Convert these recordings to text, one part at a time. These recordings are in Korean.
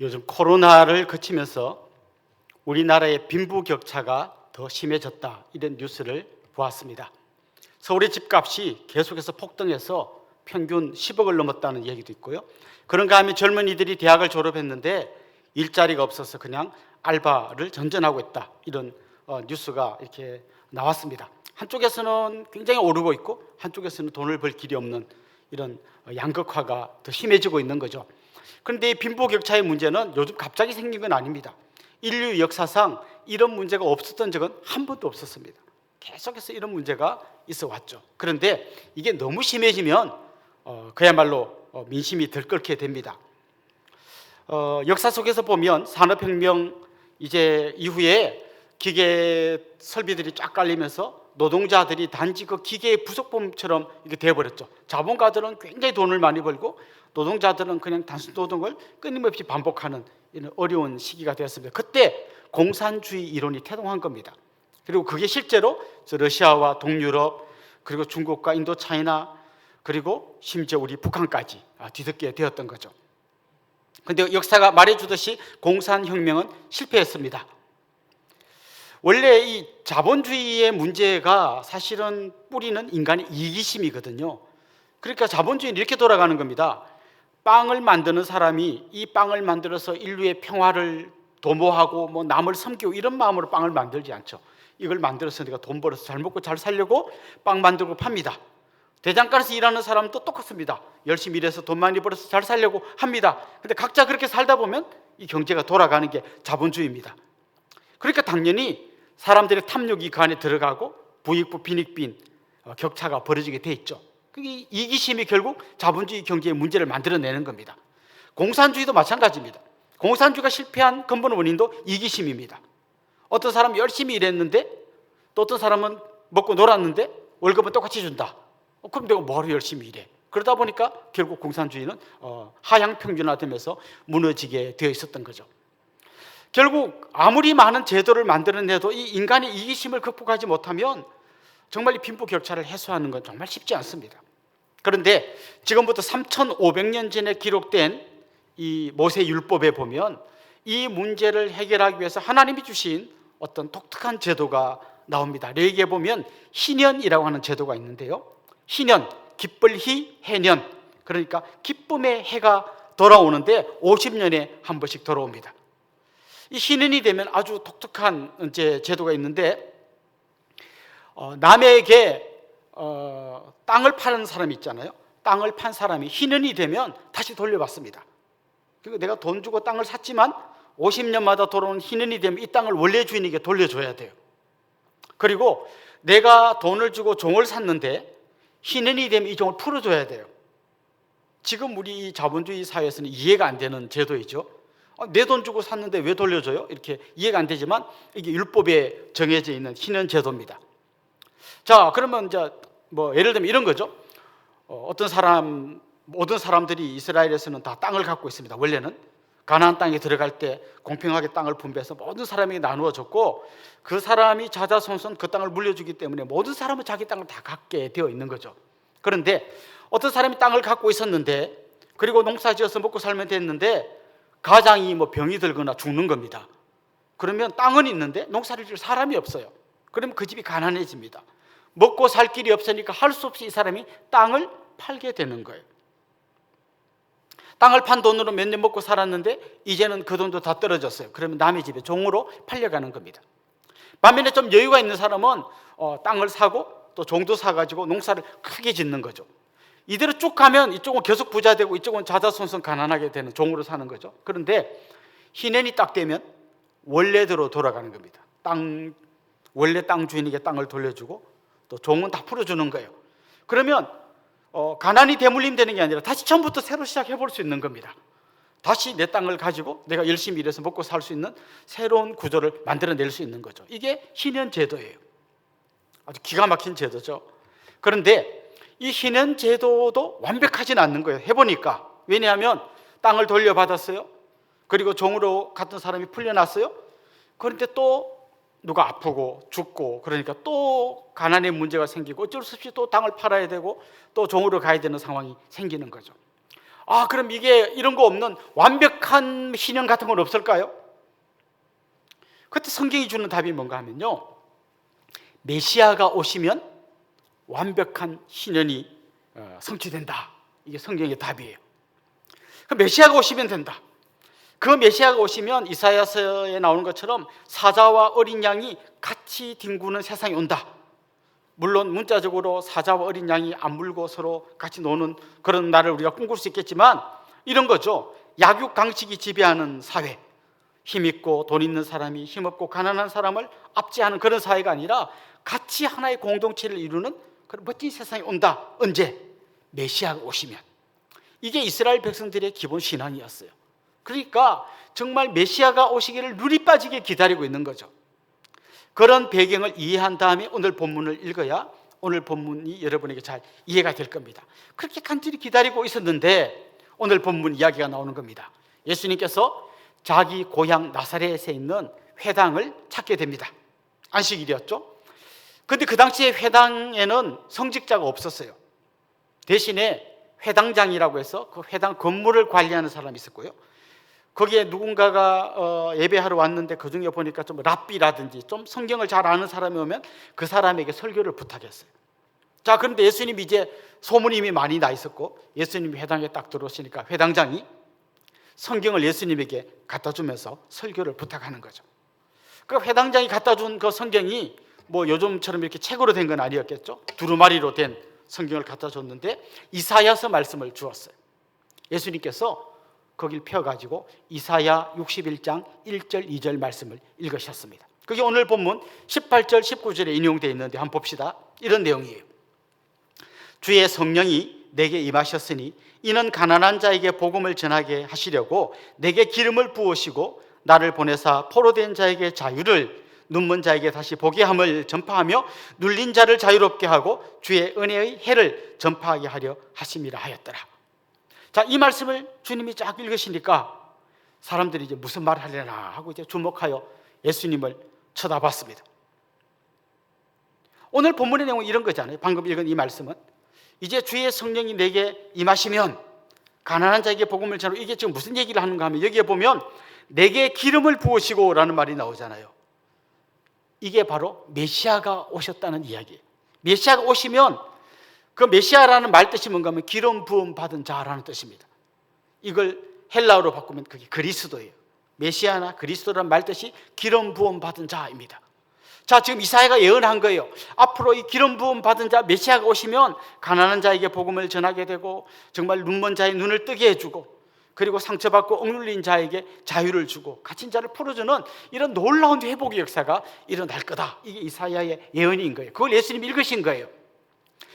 요즘 코로나를 거치면서 우리나라의 빈부격차가 더 심해졌다, 이런 뉴스를 보았습니다. 서울의 집값이 계속해서 폭등해서 평균 10억을 넘었다는 얘기도 있고요. 그런가 하면 젊은이들이 대학을 졸업했는데 일자리가 없어서 그냥 알바를 전전하고 있다, 이런 뉴스가 이렇게 나왔습니다. 한쪽에서는 굉장히 오르고 있고 한쪽에서는 돈을 벌 길이 없는 이런 양극화가 더 심해지고 있는 거죠. 그런데 이 빈부격차의 문제는 요즘 갑자기 생긴 건 아닙니다. 인류 역사상 이런 문제가 없었던 적은 한 번도 없었습니다. 계속해서 이런 문제가 있어 왔죠. 그런데 이게 너무 심해지면 그야말로 민심이 들끓게 됩니다. 역사 속에서 보면 산업혁명 이후에 기계 설비들이 쫙 깔리면서 노동자들이 단지 그 기계의 부속품처럼 이렇게 되어버렸죠. 자본가들은 굉장히 돈을 많이 벌고 노동자들은 그냥 단순 노동을 끊임없이 반복하는 이런 어려운 시기가 되었습니다. 그때 공산주의 이론이 태동한 겁니다. 그리고 그게 실제로 러시아와 동유럽, 그리고 중국과 인도 차이나, 그리고 심지어 우리 북한까지 뒤덮게 되었던 거죠. 그런데 역사가 말해주듯이 공산혁명은 실패했습니다. 원래 이 자본주의의 문제가 사실은 뿌리는 인간의 이기심이거든요. 그러니까 자본주의는 이렇게 돌아가는 겁니다. 빵을 만드는 사람이 이 빵을 만들어서 인류의 평화를 도모하고 뭐 남을 섬기고 이런 마음으로 빵을 만들지 않죠. 이걸 만들어서 내가 돈 벌어서 잘 먹고 잘 살려고 빵 만들고 팝니다. 대장간에서 일하는 사람도 똑같습니다. 열심히 일해서 돈 많이 벌어서 잘 살려고 합니다. 근데 각자 그렇게 살다 보면 이 경제가 돌아가는 게 자본주의입니다. 그러니까 당연히 사람들의 탐욕이 그 안에 들어가고 부익부 빈익빈 격차가 벌어지게 돼 있죠. 그게 이기심이 결국 자본주의 경제의 문제를 만들어내는 겁니다. 공산주의도 마찬가지입니다. 공산주의가 실패한 근본 원인도 이기심입니다. 어떤 사람은 열심히 일했는데 또 어떤 사람은 먹고 놀았는데 월급은 똑같이 준다. 그럼 내가 뭐하러 열심히 일해? 그러다 보니까 결국 공산주의는 하향 평준화되면서 무너지게 되어 있었던 거죠. 결국 아무리 많은 제도를 만들어내도 이 인간의 이기심을 극복하지 못하면 정말 이 빈부격차를 해소하는 건 정말 쉽지 않습니다. 그런데 지금부터 3,500년 전에 기록된 이 모세율법에 보면 이 문제를 해결하기 위해서 하나님이 주신 어떤 독특한 제도가 나옵니다. 레위기에 보면 희년이라고 하는 제도가 있는데요. 희년, 기쁠희 해년, 그러니까 기쁨의 해가 돌아오는데 50년에 한 번씩 돌아옵니다. 이 희년이 되면 아주 독특한 제도가 있는데 남에게 땅을 파는 사람이 있잖아요. 땅을 판 사람이 희년이 되면 다시 돌려받습니다. 그리고 내가 돈 주고 땅을 샀지만 50년마다 돌아오는 희년이 되면 이 땅을 원래 주인에게 돌려줘야 돼요. 그리고 내가 돈을 주고 종을 샀는데 희년이 되면 이 종을 풀어줘야 돼요. 지금 우리 자본주의 사회에서는 이해가 안 되는 제도이죠. 내 돈 주고 샀는데 왜 돌려줘요? 이렇게 이해가 안 되지만 이게 율법에 정해져 있는 희년 제도입니다. 자, 그러면 이제 뭐 예를 들면 이런 거죠. 모든 사람들이 이스라엘에서는 다 땅을 갖고 있습니다. 원래는 가나안 땅에 들어갈 때 공평하게 땅을 분배해서 모든 사람에게 나누어 줬고 그 사람이 자자손손 그 땅을 물려주기 때문에 모든 사람은 자기 땅을 다 갖게 되어 있는 거죠. 그런데 어떤 사람이 땅을 갖고 있었는데 그리고 농사지어서 먹고 살면 됐는데 가장이 뭐 병이 들거나 죽는 겁니다. 그러면 땅은 있는데 농사를 지을 사람이 없어요. 그러면 그 집이 가난해집니다. 먹고 살 길이 없으니까 할 수 없이 이 사람이 땅을 팔게 되는 거예요. 땅을 판 돈으로 몇 년 먹고 살았는데 이제는 그 돈도 다 떨어졌어요. 그러면 남의 집에 종으로 팔려가는 겁니다. 반면에 좀 여유가 있는 사람은 땅을 사고 또 종도 사가지고 농사를 크게 짓는 거죠. 이대로 쭉 가면 이쪽은 계속 부자 되고 이쪽은 자자손손 가난하게 되는 종으로 사는 거죠. 그런데 희년이 딱 되면 원래대로 돌아가는 겁니다. 원래 땅 주인에게 땅을 돌려주고 또 종은 다 풀어주는 거예요. 그러면 가난이 대물림되는 게 아니라 다시 처음부터 새로 시작해 볼 수 있는 겁니다. 다시 내 땅을 가지고 내가 열심히 일해서 먹고 살 수 있는 새로운 구조를 만들어낼 수 있는 거죠. 이게 희년 제도예요. 아주 기가 막힌 제도죠. 그런데 이 희년 제도도 완벽하지는 않는 거예요. 해보니까. 왜냐하면 땅을 돌려받았어요. 그리고 종으로 갔던 사람이 풀려났어요. 그런데 또 누가 아프고 죽고 그러니까 또 가난의 문제가 생기고 어쩔 수 없이 또 땅을 팔아야 되고 또 종으로 가야 되는 상황이 생기는 거죠. 그럼 이게 이런 거 없는 완벽한 희년 같은 건 없을까요? 그때 성경이 주는 답이 뭔가 하면요, 메시아가 오시면 완벽한 희년이 성취된다. 이게 성경의 답이에요. 그 메시아가 오시면 된다. 그 메시아가 오시면 이사야서에 나오는 것처럼 사자와 어린 양이 같이 뒹구는 세상이 온다. 물론 문자적으로 사자와 어린 양이 안 물고 서로 같이 노는 그런 날을 우리가 꿈꿀 수 있겠지만, 이런 거죠. 약육강식이 지배하는 사회, 힘있고 돈 있는 사람이 힘없고 가난한 사람을 압제하는 그런 사회가 아니라 같이 하나의 공동체를 이루는 그런 멋진 세상이 온다. 언제? 메시아가 오시면. 이게 이스라엘 백성들의 기본 신앙이었어요. 그러니까 정말 메시아가 오시기를 눈이 빠지게 기다리고 있는 거죠. 그런 배경을 이해한 다음에 오늘 본문을 읽어야 오늘 본문이 여러분에게 잘 이해가 될 겁니다. 그렇게 간절히 기다리고 있었는데 오늘 본문 이야기가 나오는 겁니다. 예수님께서 자기 고향 나사렛에 있는 회당을 찾게 됩니다. 안식일이었죠. 그런데 그 당시에 회당에는 성직자가 없었어요. 대신에 회당장이라고 해서 그 회당 건물을 관리하는 사람이 있었고요. 거기에 누군가가 예배하러 왔는데 그 중에 보니까 좀 랍비라든지 좀 성경을 잘 아는 사람이 오면 그 사람에게 설교를 부탁했어요. 자, 그런데 예수님이 이제 소문이 이미 많이 나 있었고 예수님이 회당에 딱 들어오시니까 회당장이 성경을 예수님에게 갖다 주면서 설교를 부탁하는 거죠. 그 회당장이 갖다 준 그 성경이 뭐 요즘처럼 이렇게 책으로 된 건 아니었겠죠. 두루마리로 된 성경을 갖다 줬는데 이사야서 말씀을 주었어요. 예수님께서 거길 펴가지고 이사야 61장 1절 2절 말씀을 읽으셨습니다. 그게 오늘 본문 18절 19절에 인용되어 있는데 한번 봅시다. 이런 내용이에요. 주의 성령이 내게 임하셨으니 이는 가난한 자에게 복음을 전하게 하시려고 내게 기름을 부으시고 나를 보내사 포로된 자에게 자유를, 눈먼 자에게 다시 보게 함을 전파하며 눌린 자를 자유롭게 하고 주의 은혜의 해를 전파하게 하려 하심이라 하였더라. 자, 이 말씀을 주님이 쫙 읽으시니까 사람들이 이제 무슨 말을 하려나 하고 이제 주목하여 예수님을 쳐다봤습니다. 오늘 본문의 내용은 이런 거잖아요. 방금 읽은 이 말씀은 이제 주의 성령이 내게 임하시면 가난한 자에게 복음을 전하고, 이게 지금 무슨 얘기를 하는가 하면 여기에 보면 내게 기름을 부으시고 라는 말이 나오잖아요. 이게 바로 메시아가 오셨다는 이야기예요. 메시아가 오시면 그 메시아라는 말 뜻이 뭔가 하면 기름 부음 받은 자라는 뜻입니다. 이걸 헬라어로 바꾸면 그게 그리스도예요. 메시아나 그리스도라는 말 뜻이 기름 부음 받은 자입니다. 자, 지금 이사야가 예언한 거예요. 앞으로 이 기름 부음 받은 자 메시아가 오시면 가난한 자에게 복음을 전하게 되고 정말 눈먼 자의 눈을 뜨게 해주고, 그리고 상처받고 억눌린 자에게 자유를 주고 갇힌 자를 풀어주는 이런 놀라운 회복의 역사가 일어날 거다. 이게 이사야의 예언인 거예요. 그걸 예수님이 읽으신 거예요.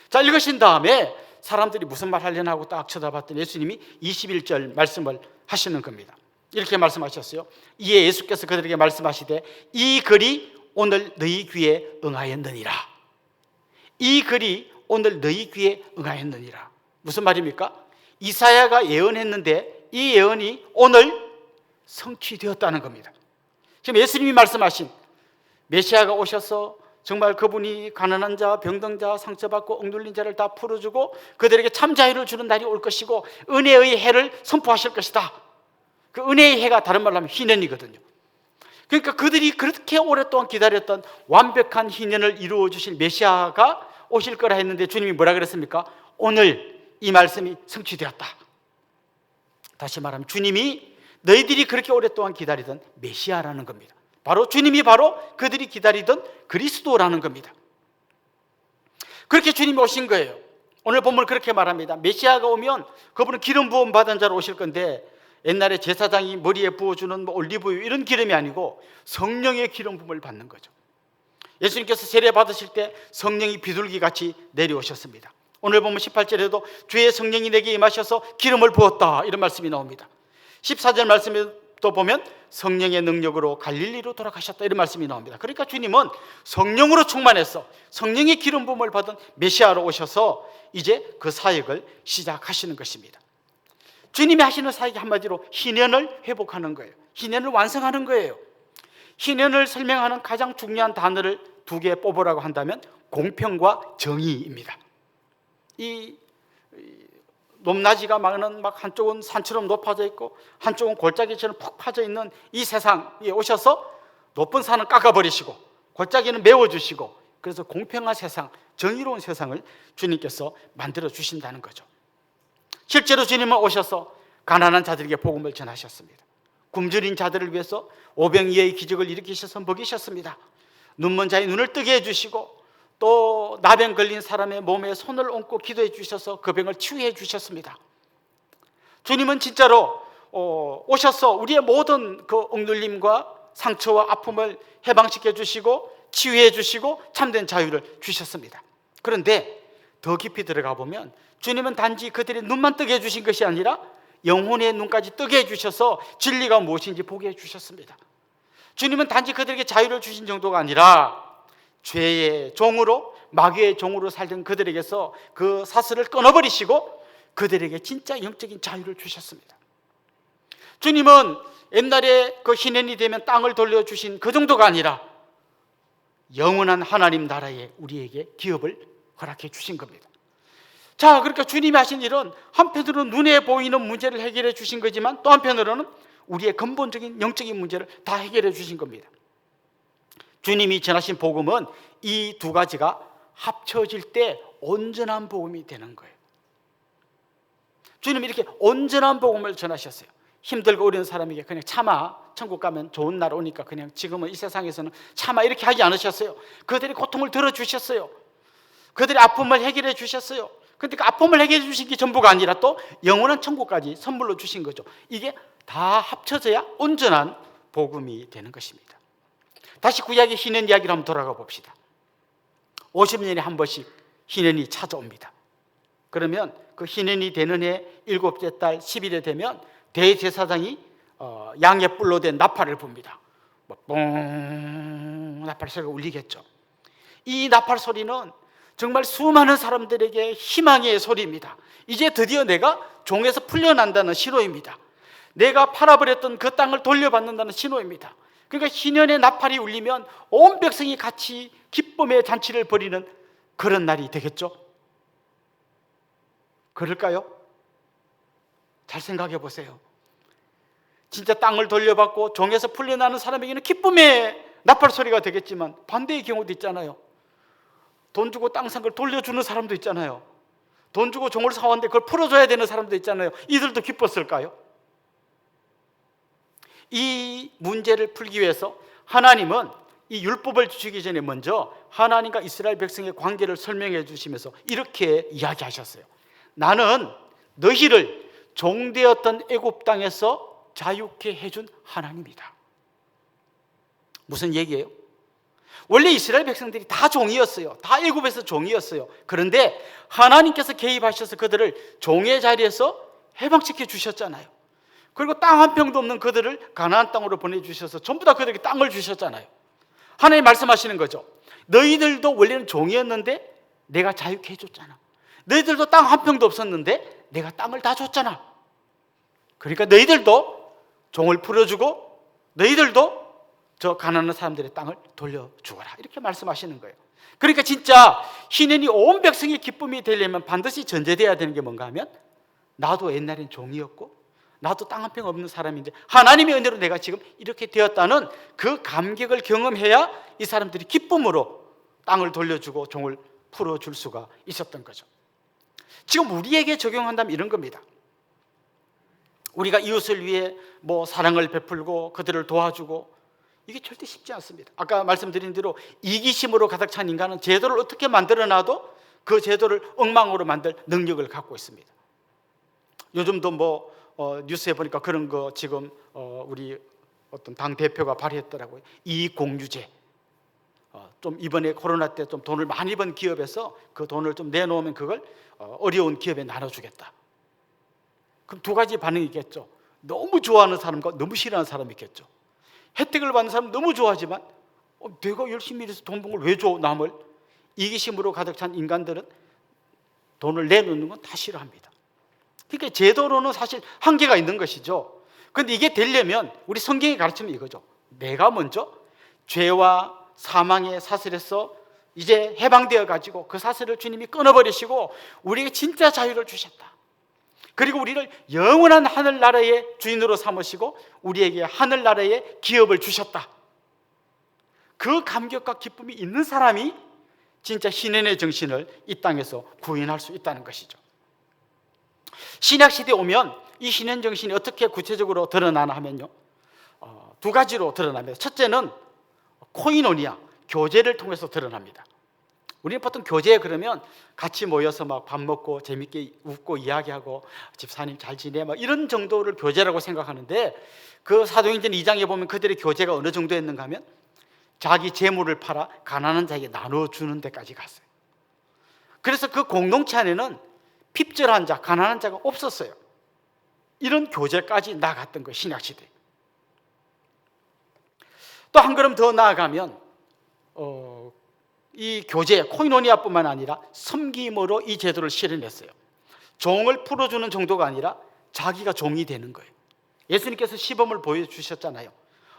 자, 읽으신 다음에 사람들이 무슨 말 하려나 하고 딱 쳐다봤더니 예수님이 21절 말씀을 하시는 겁니다. 이렇게 말씀하셨어요. 이에 예수께서 그들에게 말씀하시되 이 글이 오늘 너희 귀에 응하였느니라. 이 글이 오늘 너희 귀에 응하였느니라. 무슨 말입니까? 이사야가 예언했는데 이 예언이 오늘 성취되었다는 겁니다. 지금 예수님이 말씀하신 메시아가 오셔서 정말 그분이 가난한 자, 병든 자, 상처받고 억눌린 자를 다 풀어주고 그들에게 참 자유를 주는 날이 올 것이고 은혜의 해를 선포하실 것이다. 그 은혜의 해가 다른 말로 하면 희년이거든요. 그러니까 그들이 그렇게 오랫동안 기다렸던 완벽한 희년을 이루어 주실 메시아가 오실 거라 했는데 주님이 뭐라 그랬습니까? 오늘 이 말씀이 성취되었다. 다시 말하면 주님이 너희들이 그렇게 오랫동안 기다리던 메시아라는 겁니다. 바로 주님이 바로 그들이 기다리던 그리스도라는 겁니다. 그렇게 주님이 오신 거예요. 오늘 본문은 그렇게 말합니다. 메시아가 오면 그분은 기름 부음 받은 자로 오실 건데, 옛날에 제사장이 머리에 부어주는 올리브유 이런 기름이 아니고 성령의 기름 부음을 받는 거죠. 예수님께서 세례 받으실 때 성령이 비둘기같이 내려오셨습니다. 오늘 보면 18절에도 주의 성령이 내게 임하셔서 기름을 부었다 이런 말씀이 나옵니다. 14절 말씀에도 보면 성령의 능력으로 갈릴리로 돌아가셨다 이런 말씀이 나옵니다. 그러니까 주님은 성령으로 충만해서 성령의 기름 부음을 받은 메시아로 오셔서 이제 그 사역을 시작하시는 것입니다. 주님이 하시는 사역이 한마디로 희년을 회복하는 거예요. 희년을 완성하는 거예요. 희년을 설명하는 가장 중요한 단어를 두 개 뽑으라고 한다면 공평과 정의입니다. 이 높낮이가 많은 막 한쪽은 산처럼 높아져 있고 한쪽은 골짜기처럼 푹 파져 있는 이 세상에 오셔서 높은 산은 깎아버리시고 골짜기는 메워주시고, 그래서 공평한 세상, 정의로운 세상을 주님께서 만들어 주신다는 거죠. 실제로 주님은 오셔서 가난한 자들에게 복음을 전하셨습니다. 굶주린 자들을 위해서 오병이어의 기적을 일으키셔서 먹이셨습니다. 눈먼 자의 눈을 뜨게 해주시고, 또 나병 걸린 사람의 몸에 손을 얹고 기도해 주셔서 그 병을 치유해 주셨습니다. 주님은 진짜로 오셔서 우리의 모든 그 억눌림과 상처와 아픔을 해방시켜 주시고 치유해 주시고 참된 자유를 주셨습니다. 그런데 더 깊이 들어가 보면 주님은 단지 그들의 눈만 뜨게 해주신 것이 아니라 영혼의 눈까지 뜨게 해주셔서 진리가 무엇인지 보게 해주셨습니다. 주님은 단지 그들에게 자유를 주신 정도가 아니라 죄의 종으로, 마귀의 종으로 살던 그들에게서 그 사슬을 끊어버리시고 그들에게 진짜 영적인 자유를 주셨습니다. 주님은 옛날에 그 희년이 되면 땅을 돌려주신 그 정도가 아니라 영원한 하나님 나라에 우리에게 기업을 허락해 주신 겁니다. 자, 그러니까 주님이 하신 일은 한편으로는 눈에 보이는 문제를 해결해 주신 거지만 또 한편으로는 우리의 근본적인 영적인 문제를 다 해결해 주신 겁니다. 주님이 전하신 복음은 이 두 가지가 합쳐질 때 온전한 복음이 되는 거예요. 주님이 이렇게 온전한 복음을 전하셨어요. 힘들고 어려운 사람에게 그냥 참아, 천국 가면 좋은 날 오니까 그냥 지금은 이 세상에서는 참아 이렇게 하지 않으셨어요. 그들의 고통을 들어주셨어요. 그들의 아픔을 해결해 주셨어요. 그런데 그 아픔을 해결해 주신 게 전부가 아니라 또 영원한 천국까지 선물로 주신 거죠. 이게 다 합쳐져야 온전한 복음이 되는 것입니다. 다시 구약의 희년 이야기를 한번 돌아가 봅시다. 50년에 한 번씩 희년이 찾아옵니다. 그러면 그 희년이 되는 해 7째 달 10일에 되면 대제사장이 양의 뿔로 된 나팔을 붑니다. 뽕 나팔 소리가 울리겠죠. 이 나팔 소리는 정말 수많은 사람들에게 희망의 소리입니다. 이제 드디어 내가 종에서 풀려난다는 신호입니다. 내가 팔아버렸던 그 땅을 돌려받는다는 신호입니다. 그러니까 희년의 나팔이 울리면 온 백성이 같이 기쁨의 잔치를 벌이는 그런 날이 되겠죠. 그럴까요? 잘 생각해 보세요. 진짜 땅을 돌려받고 종에서 풀려나는 사람에게는 기쁨의 나팔 소리가 되겠지만 반대의 경우도 있잖아요. 돈 주고 땅 산 걸 돌려주는 사람도 있잖아요. 돈 주고 종을 사왔는데 그걸 풀어줘야 되는 사람도 있잖아요. 이들도 기뻤을까요? 이 문제를 풀기 위해서 하나님은 이 율법을 주시기 전에 먼저 하나님과 이스라엘 백성의 관계를 설명해 주시면서 이렇게 이야기하셨어요. 나는 너희를 종되었던 애굽 땅에서 자유케 해준 하나님이다. 무슨 얘기예요? 원래 이스라엘 백성들이 다 종이었어요. 다 애굽에서 종이었어요. 그런데 하나님께서 개입하셔서 그들을 종의 자리에서 해방시켜 주셨잖아요. 그리고 땅 한 평도 없는 그들을 가나안 땅으로 보내주셔서 전부 다 그들에게 땅을 주셨잖아요. 하나님 말씀하시는 거죠. 너희들도 원래는 종이었는데 내가 자유케 해줬잖아. 너희들도 땅 한 평도 없었는데 내가 땅을 다 줬잖아. 그러니까 너희들도 종을 풀어주고 너희들도 저 가난한 사람들의 땅을 돌려주어라, 이렇게 말씀하시는 거예요. 그러니까 진짜 희년이 온 백성의 기쁨이 되려면 반드시 전제되어야 되는 게 뭔가 하면 나도 옛날엔 종이었고 나도 땅 한 평 없는 사람인데 하나님의 은혜로 내가 지금 이렇게 되었다는 그 감격을 경험해야 이 사람들이 기쁨으로 땅을 돌려주고 종을 풀어줄 수가 있었던 거죠. 지금 우리에게 적용한다면 이런 겁니다. 우리가 이웃을 위해 사랑을 베풀고 그들을 도와주고 이게 절대 쉽지 않습니다. 아까 말씀드린 대로 이기심으로 가득 찬 인간은 제도를 어떻게 만들어놔도 그 제도를 엉망으로 만들 능력을 갖고 있습니다. 요즘도 뉴스에 보니까 그런 거 지금 우리 어떤 당 대표가 발의했더라고요. 이익공유제. 좀 이번에 코로나 때 좀 돈을 많이 번 기업에서 그 돈을 좀 내놓으면 그걸 어려운 기업에 나눠주겠다. 그럼 두 가지 반응이 있겠죠. 너무 좋아하는 사람과 너무 싫어하는 사람이 있겠죠. 혜택을 받는 사람은 너무 좋아하지만 내가 열심히 일해서 돈 번 걸 왜 줘 남을. 이기심으로 가득 찬 인간들은 돈을 내놓는 건 다 싫어합니다. 그러니까 제도로는 사실 한계가 있는 것이죠. 그런데 이게 되려면 우리 성경이 가르치는 이거죠. 내가 먼저 죄와 사망의 사슬에서 이제 해방되어 가지고 그 사슬을 주님이 끊어버리시고 우리에게 진짜 자유를 주셨다. 그리고 우리를 영원한 하늘나라의 주인으로 삼으시고 우리에게 하늘나라의 기업을 주셨다. 그 감격과 기쁨이 있는 사람이 진짜 신인의 정신을 이 땅에서 구현할 수 있다는 것이죠. 신약시대에 오면 이 신인 정신이 어떻게 구체적으로 드러나나 하면요, 두 가지로 드러납니다. 첫째는 코이노니아, 교제를 통해서 드러납니다. 우리는 보통 교제 그러면 같이 모여서 막 밥 먹고 재밌게 웃고 이야기하고 집사님 잘 지내 막 이런 정도를 교제라고 생각하는데, 그 사도행전 2장에 보면 그들의 교제가 어느 정도였는가 하면 자기 재물을 팔아 가난한 자에게 나눠주는 데까지 갔어요. 그래서 그 공동체 안에는 핍절한 자, 가난한 자가 없었어요. 이런 교제까지 나갔던 거예요, 신약시대. 또 한 걸음 더 나아가면 이 교제, 코이노니아뿐만 아니라 섬김으로 이 제도를 실현했어요. 종을 풀어주는 정도가 아니라 자기가 종이 되는 거예요. 예수님께서 시범을 보여주셨잖아요.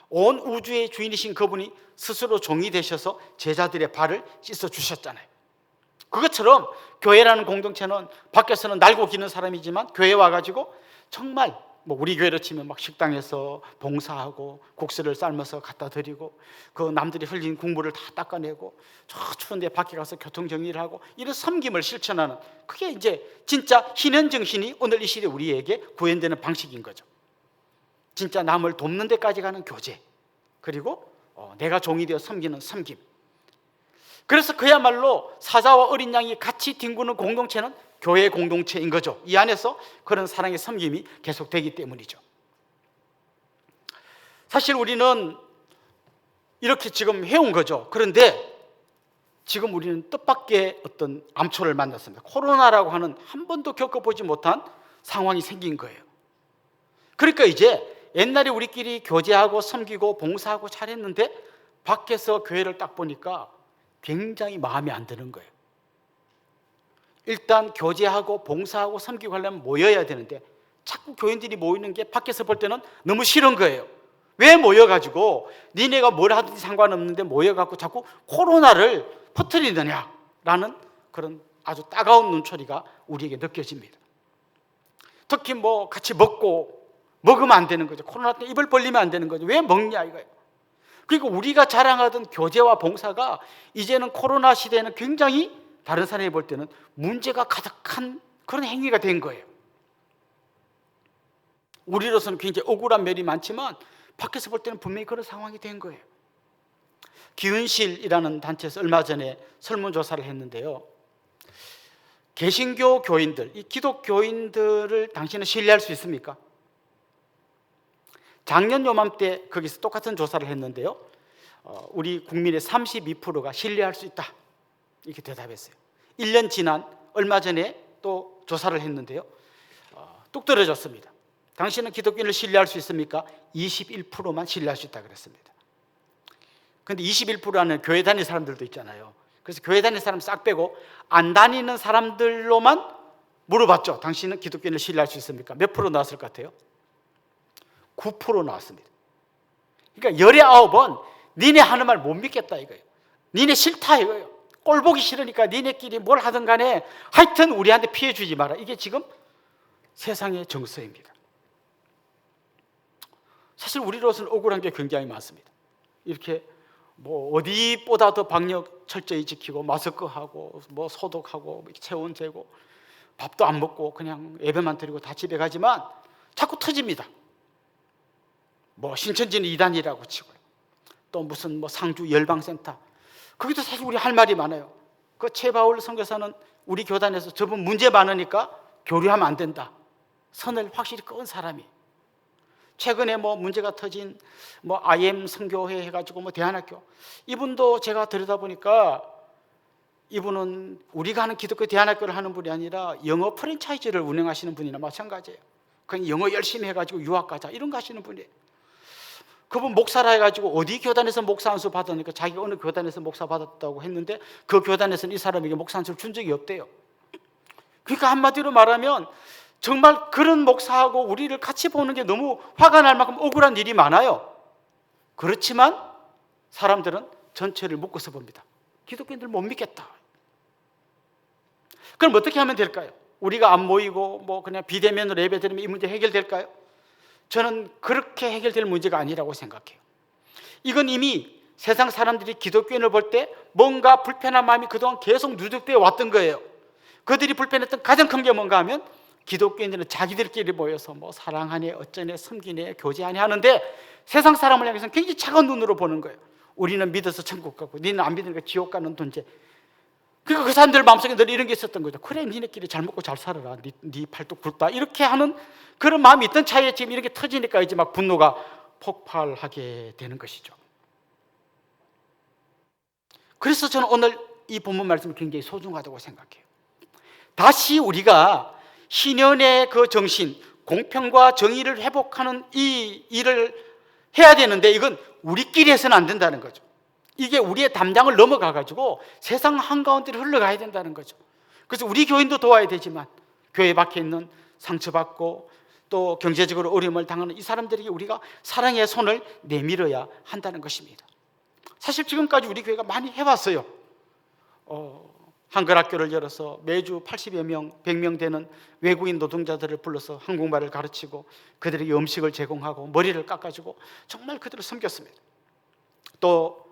온 우주의 주인이신 그분이 스스로 종이 되셔서 제자들의 발을 씻어주셨잖아요. 그것처럼 교회라는 공동체는 밖에서는 날고 기는 사람이지만 교회에 와가지고 정말 우리 교회로 치면 막 식당에서 봉사하고 국수를 삶아서 갖다 드리고 그 남들이 흘린 국물을 다 닦아내고 저 추운데 밖에 가서 교통정리를 하고 이런 섬김을 실천하는, 그게 이제 진짜 신현 정신이 오늘 이 시대 우리에게 구현되는 방식인 거죠. 진짜 남을 돕는 데까지 가는 교제, 그리고 내가 종이 되어 섬기는 섬김. 그래서 그야말로 사자와 어린 양이 같이 뒹구는 공동체는 교회 공동체인 거죠. 이 안에서 그런 사랑의 섬김이 계속되기 때문이죠. 사실 우리는 이렇게 지금 해온 거죠. 그런데 지금 우리는 뜻밖의 어떤 암초를 만났습니다. 코로나라고 하는 한 번도 겪어보지 못한 상황이 생긴 거예요. 그러니까 이제 옛날에 우리끼리 교제하고 섬기고 봉사하고 잘했는데 밖에서 교회를 딱 보니까 굉장히 마음에 안 드는 거예요. 일단 교제하고 봉사하고 섬기고 하려면 모여야 되는데 자꾸 교인들이 모이는 게 밖에서 볼 때는 너무 싫은 거예요. 왜 모여가지고 니네가 뭘 하든지 상관없는데 모여갖고 자꾸 코로나를 퍼뜨리느냐라는 그런 아주 따가운 눈초리가 우리에게 느껴집니다. 특히 같이 먹으면 안 되는 거죠. 코로나 때 입을 벌리면 안 되는 거죠. 왜 먹냐 이거예요. 그리고 우리가 자랑하던 교제와 봉사가 이제는 코로나 시대에는 굉장히 다른 사람이 볼 때는 문제가 가득한 그런 행위가 된 거예요. 우리로서는 굉장히 억울한 면이 많지만 밖에서 볼 때는 분명히 그런 상황이 된 거예요. 기은실이라는 단체에서 얼마 전에 설문조사를 했는데요, 개신교 교인들, 이 기독교인들을 당신은 신뢰할 수 있습니까? 작년 요맘때 거기서 똑같은 조사를 했는데요, 우리 국민의 32%가 신뢰할 수 있다 이렇게 대답했어요. 1년 지난 얼마 전에 또 조사를 했는데요, 뚝 떨어졌습니다. 당신은 기독교인을 신뢰할 수 있습니까? 21%만 신뢰할 수 있다 그랬습니다. 그런데 21%라는 교회 다니는 사람들도 있잖아요. 그래서 교회 다니는 사람 싹 빼고 안 다니는 사람들로만 물어봤죠. 당신은 기독교인을 신뢰할 수 있습니까? 몇 프로 나왔을 것 같아요? 9% 나왔습니다. 그러니까 19번 니네 하는 말 못 믿겠다 이거예요. 니네 싫다 이거예요. 꼴 보기 싫으니까 니네끼리 뭘 하든 간에 하여튼 우리한테 피해 주지 마라. 이게 지금 세상의 정서입니다. 사실 우리로서는 억울한 게 굉장히 많습니다. 이렇게 어디보다 더 방역 철저히 지키고 마스크하고 소독하고 체온 재고 밥도 안 먹고 그냥 예배만 드리고 다 집에 가지만 자꾸 터집니다. 신천지는 이단이라고 치고요. 또 무슨 상주 열방센터, 거기도 사실 우리 할 말이 많아요. 그 최바울 선교사는 우리 교단에서 저분 문제 많으니까 교류하면 안 된다 선을 확실히 그은 사람이, 최근에 문제가 터진 IM 선교회 해가지고 대안학교, 이분도 제가 들여다보니까 이분은 우리가 하는 기독교 대안학교를 하는 분이 아니라 영어 프랜차이즈를 운영하시는 분이나 마찬가지예요. 그냥 영어 열심히 해가지고 유학 가자 이런 거 하시는 분이에요. 그분 목사라 해가지고 어디 교단에서 목사 안수 받으니까 자기가 어느 교단에서 목사 받았다고 했는데 그 교단에서는 이 사람에게 목사 안수를 준 적이 없대요. 그러니까 한마디로 말하면 정말 그런 목사하고 우리를 같이 보는 게 너무 화가 날 만큼 억울한 일이 많아요. 그렇지만 사람들은 전체를 묶어서 봅니다. 기독교인들 못 믿겠다. 그럼 어떻게 하면 될까요? 우리가 안 모이고 뭐 그냥 비대면으로 예배드리면 이 문제 해결될까요? 저는 그렇게 해결될 문제가 아니라고 생각해요. 이건 이미 세상 사람들이 기독교인을 볼 때 뭔가 불편한 마음이 그동안 계속 누적되어 왔던 거예요. 그들이 불편했던 가장 큰 게 뭔가 하면 기독교인들은 자기들끼리 모여서 뭐 사랑하네, 어쩌네, 섬기네, 교제하네 하는데 세상 사람을 향해서는 굉장히 차가운 눈으로 보는 거예요. 우리는 믿어서 천국 가고 니는 안 믿으니까 지옥 가는 존재. 그러니까 그 사람들 마음속에 늘 이런 게 있었던 거죠. 그래, 니네끼리 잘 먹고 잘 살아라. 니 팔뚝 굵다. 이렇게 하는 그런 마음이 있던 차이에 지금 이렇게 터지니까 이제 막 분노가 폭발하게 되는 것이죠. 그래서 저는 오늘 이 본문 말씀이 굉장히 소중하다고 생각해요. 다시 우리가 신연의 그 정신, 공평과 정의를 회복하는 이 일을 해야 되는데 이건 우리끼리 해서는 안 된다는 거죠. 이게 우리의 담장을 넘어가가지고 세상 한가운데로 흘러가야 된다는 거죠. 그래서 우리 교인도 도와야 되지만 교회 밖에 있는 상처받고 또 경제적으로 어려움을 당하는 이 사람들에게 우리가 사랑의 손을 내밀어야 한다는 것입니다. 사실 지금까지 우리 교회가 많이 해왔어요. 한글학교를 열어서 매주 80여 명, 100명 되는 외국인 노동자들을 불러서 한국말을 가르치고 그들에게 음식을 제공하고 머리를 깎아주고 정말 그들을 섬겼습니다. 또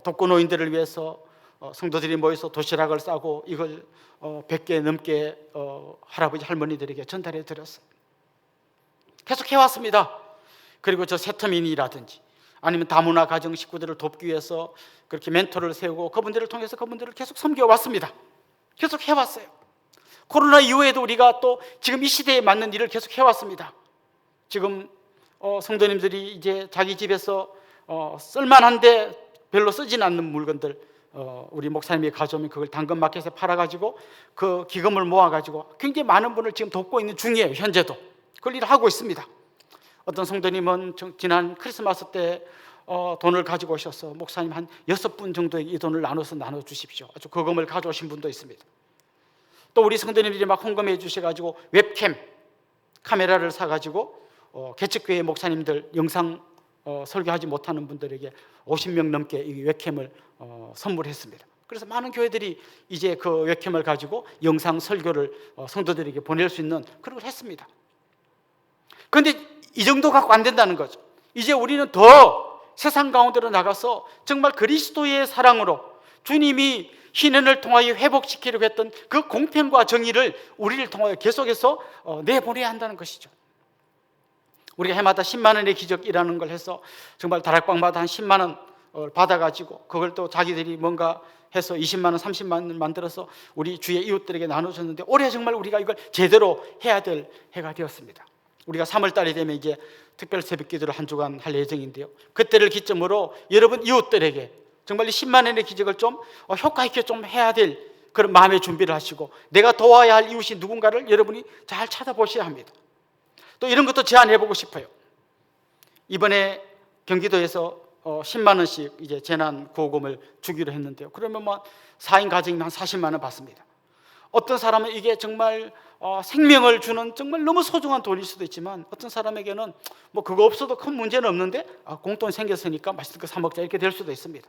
독거노인들을 위해서 성도들이 모여서 도시락을 싸고 이걸 100개 넘게 할아버지 할머니들에게 전달해 드렸어요. 계속 해왔습니다. 그리고 저 세터민이라든지 아니면 다문화 가정 식구들을 돕기 위해서 그렇게 멘토를 세우고 그분들을 통해서 그분들을 계속 섬겨왔습니다. 계속 해왔어요. 코로나 이후에도 우리가 또 지금 이 시대에 맞는 일을 계속 해왔습니다. 지금 성도님들이 이제 자기 집에서 쓸만한데 별로 쓰진 않는 물건들 우리 목사님이 가져오면 그걸 당근마켓에 팔아가지고 그 기금을 모아가지고 굉장히 많은 분을 지금 돕고 있는 중이에요. 현재도 그걸 일을 하고 있습니다. 어떤 성도님은 지난 크리스마스 때 돈을 가지고 오셔서 목사님 한 6분 정도의 이 돈을 나눠주십시오. 아주 거금을 가져오신 분도 있습니다. 또 우리 성도님들이 막 헌금해 주셔가지고 웹캠 카메라를 사가지고 개척교회 목사님들 영상 설교하지 못하는 분들에게 50명 넘게 이 웹캠을 선물했습니다. 그래서 많은 교회들이 이제 그 웹캠을 가지고 영상 설교를 성도들에게 보낼 수 있는 그런 걸 했습니다. 그런데 이 정도 갖고 안 된다는 거죠. 이제 우리는 더 세상 가운데로 나가서 정말 그리스도의 사랑으로 주님이 희년을 통하여 회복시키려고 했던 그 공평과 정의를 우리를 통하여 계속해서 내보내야 한다는 것이죠. 우리가 해마다 10만 원의 기적이라는 걸 해서 정말 다락방마다 한 10만 원 받아가지고 그걸 또 자기들이 뭔가 해서 20만 원, 30만 원 만들어서 우리 주의 이웃들에게 나눠줬는데 올해 정말 우리가 이걸 제대로 해야 될 해가 되었습니다. 우리가 3월 달이 되면 이제 특별 새벽 기도를 한 주간 할 예정인데요. 그때를 기점으로 여러분 이웃들에게 정말 이 10만 원의 기적을 좀 효과 있게 좀 해야 될 그런 마음의 준비를 하시고 내가 도와야 할 이웃이 누군가를 여러분이 잘 찾아보셔야 합니다. 또 이런 것도 제안해보고 싶어요. 이번에 경기도에서 10만 원씩 이제 재난 구호금을 주기로 했는데요. 그러면 뭐 4인 가정이면 한 40만 원 받습니다. 어떤 사람은 이게 정말 생명을 주는 정말 너무 소중한 돈일 수도 있지만 어떤 사람에게는 뭐 그거 없어도 큰 문제는 없는데 공돈이 생겼으니까 맛있는 거 사 먹자 이렇게 될 수도 있습니다.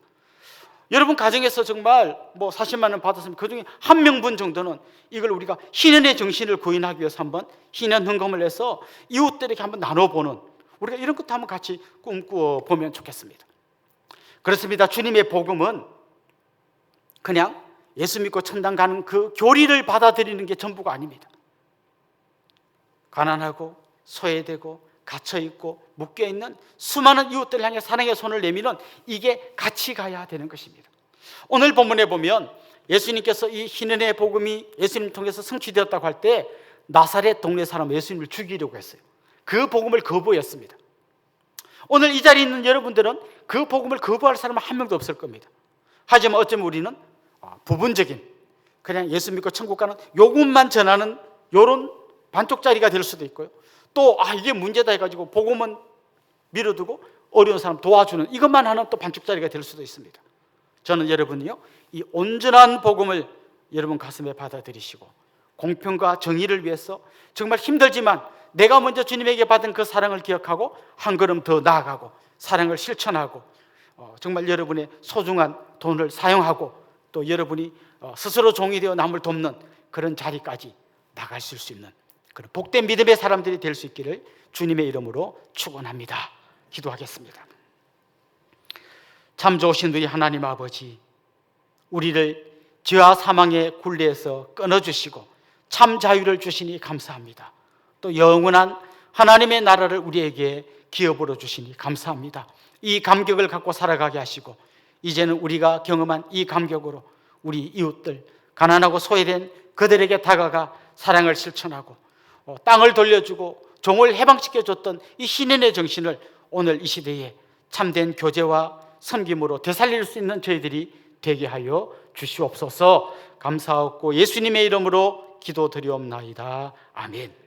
여러분 가정에서 정말 뭐 40만 원 받았으면 그중에 한 명분 정도는 이걸 우리가 희년의 정신을 구인하기 위해서 한번 희년 헌금을 해서 이웃들에게 한번 나눠보는 우리가 이런 것도 한번 같이 꿈꾸어 보면 좋겠습니다. 그렇습니다. 주님의 복음은 그냥 예수 믿고 천당 가는 그 교리를 받아들이는 게 전부가 아닙니다. 가난하고 소외되고 갇혀있고 묶여있는 수많은 이웃들을 향해 사랑의 손을 내미는 이게 같이 가야 되는 것입니다. 오늘 본문에 보면 예수님께서 이 희년의 복음이 예수님 통해서 성취되었다고 할 때 나사렛 동네 사람 예수님을 죽이려고 했어요. 그 복음을 거부했습니다. 오늘 이 자리에 있는 여러분들은 그 복음을 거부할 사람은 한 명도 없을 겁니다. 하지만 어쩌면 우리는 부분적인 그냥 예수 믿고 천국 가는 요것만 전하는 요런 반쪽짜리가 될 수도 있고요. 또 이게 문제다 해가지고 복음은 밀어두고 어려운 사람 도와주는 이것만 하는 또 반쪽짜리가 될 수도 있습니다. 저는 여러분이요 이 온전한 복음을 여러분 가슴에 받아들이시고 공평과 정의를 위해서 정말 힘들지만 내가 먼저 주님에게 받은 그 사랑을 기억하고 한 걸음 더 나아가고 사랑을 실천하고 정말 여러분의 소중한 돈을 사용하고 또 여러분이 스스로 종이 되어 남을 돕는 그런 자리까지 나가실 수 있는 그런 복된 믿음의 사람들이 될 수 있기를 주님의 이름으로 축원합니다. 기도하겠습니다. 참 좋으신 우리 하나님 아버지, 우리를 죄와 사망의 굴레에서 끊어주시고 참 자유를 주시니 감사합니다. 또 영원한 하나님의 나라를 우리에게 기업으로 주시니 감사합니다. 이 감격을 갖고 살아가게 하시고 이제는 우리가 경험한 이 감격으로 우리 이웃들, 가난하고 소외된 그들에게 다가가 사랑을 실천하고 땅을 돌려주고 종을 해방시켜줬던 이 신인의 정신을 오늘 이 시대에 참된 교제와 섬김으로 되살릴 수 있는 저희들이 되게 하여 주시옵소서. 감사하고 예수님의 이름으로 기도드리옵나이다. 아멘.